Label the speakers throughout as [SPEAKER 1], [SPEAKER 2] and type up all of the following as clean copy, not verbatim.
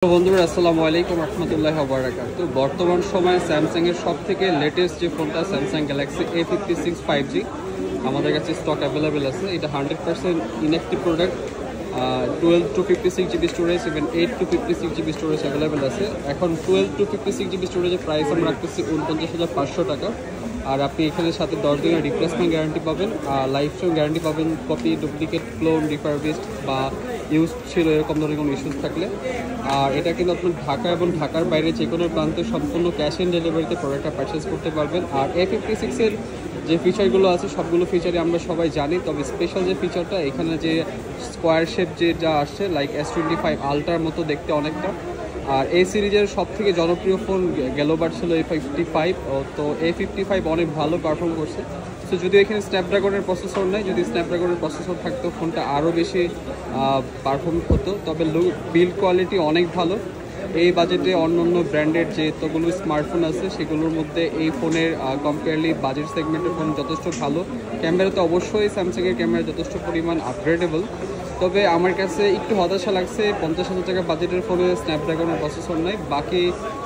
[SPEAKER 1] বন্ধুরা আসসালামু আলাইকুম রহমতুল্লাহি ওয়া বারাকাতুহু। বর্তমান সময়ে স্যামসাং এর সবথেকে লেটেস্ট যে ফোনটা স্যামসাং গ্যালাক্সি A56 5G আমাদের কাছে স্টক অ্যাভেলেবেল আছে। এটা 100% inactive product. 12 to 56 GB storage, even 8 to 56 GB storage available আছে। এখন 12 to 56 GB স্টোরেজের প্রাইস আমরা রাখতেছি 49,500 টাকা। আর আপনি এখানে সাথে 10 দিনের রিপ্লেসমেন্ট গ্যারান্টি পাবেন, লাইফ টাইম গ্যারান্টি পাবেন। কপি, ডুপ্লিকেট, ক্লোন, রিফারবিশড বা ইউজ ছিল এরকম ধরনের কোনো ইস্যুস থাকলে। আর এটা কিন্তু আপনার ঢাকা এবং ঢাকার বাইরে যে কোনো প্রান্তে সম্পূর্ণ ক্যাশ অন ডেলিভারিতে প্রোডাক্টটা পারচেস করতে পারবেন। আর A56 এর যে ফিচারগুলো আছে সবগুলো ফিচারই আমরা সবাই জানি, তবে স্পেশাল যে ফিচারটা এখানে যে স্কোয়ার শেপ যেটা আসছে লাইক S25 আলট্রার মতো দেখতে অনেকটা। আর এই সিরিজের সব থেকে জনপ্রিয় ফোন গেলোবার ছিল A55, তো A55 অনেক ভালো পারফর্ম করছে। তো যদিও এখানে স্ন্যাপড্রাগনের প্রসেসর নেই, যদি স্ন্যাপড্রাগনের প্রসেসর থাকতো ফোনটা আরও বেশি পারফর্ম হতো, তবে বিল্ড কোয়ালিটি অনেক ভালো। এই বাজেটে অন্য অন্য ব্র্যান্ডের যেতগুলো স্মার্টফোন আছে সেগুলোর মধ্যে এই ফোনের কম্পেয়ারলি বাজেট সেগমেন্টের ফোন যথেষ্ট ভালো। ক্যামেরাতে অবশ্যই স্যামসাংয়ের ক্যামেরা যথেষ্ট পরিমাণ আপগ্রেডেবল, তবে আমার কাছে একটু হতাশা লাগছে 50,000 টাকা বাজেটের ফোনে স্ন্যাপড্রাগনের প্রসেসর নাই। বাকি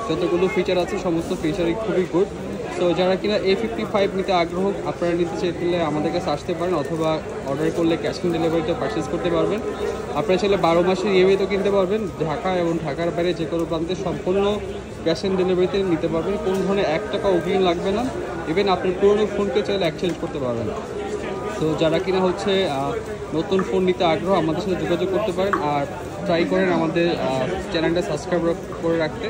[SPEAKER 1] যতগুলো ফিচার আছে সমস্ত ফিচারই খুবই গুড। সো যারা কিনা A55 নিতে আগ্রহ, আপনারা নিতে চাইলে আমাদের কাছে আসতে পারেন, অথবা অর্ডার করলে ক্যাশ অন ডেলিভারিতে পারচেস করতে পারবেন। আপনারা চাইলে 12 মাসের ইএমআইতেও কিনতে পারবেন। ঢাকা এবং ঢাকার বাইরে যে কোনো প্রান্তে সম্পূর্ণ ক্যাশ অন ডেলিভারিতে নিতে পারবেন। কোনো ধরনের 1 টাকা অগ্রিম লাগবে না। ইভেন আপনি পুরোনো ফোনকে চাইলে এক্সচেঞ্জ করতে পারবেন। তো যারা কিনা নতুন ফোন নিতে আগ্রহ আমাদের সাথে যোগাযোগ করতে পারেন। আর ট্রাই করেন আমাদের চ্যানেলটা সাবস্ক্রাইব করে রাখতে।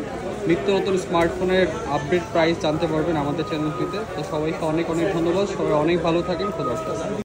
[SPEAKER 1] নিত্য নতুন স্মার্টফোনের আপডেট প্রাইস জানতে পারবেন আমাদের চ্যানেলটিতে। তো সবাইকে অনেক অনেক ধন্যবাদ। সবাই অনেক ভালো থাকেন। খোদা হাফেজ।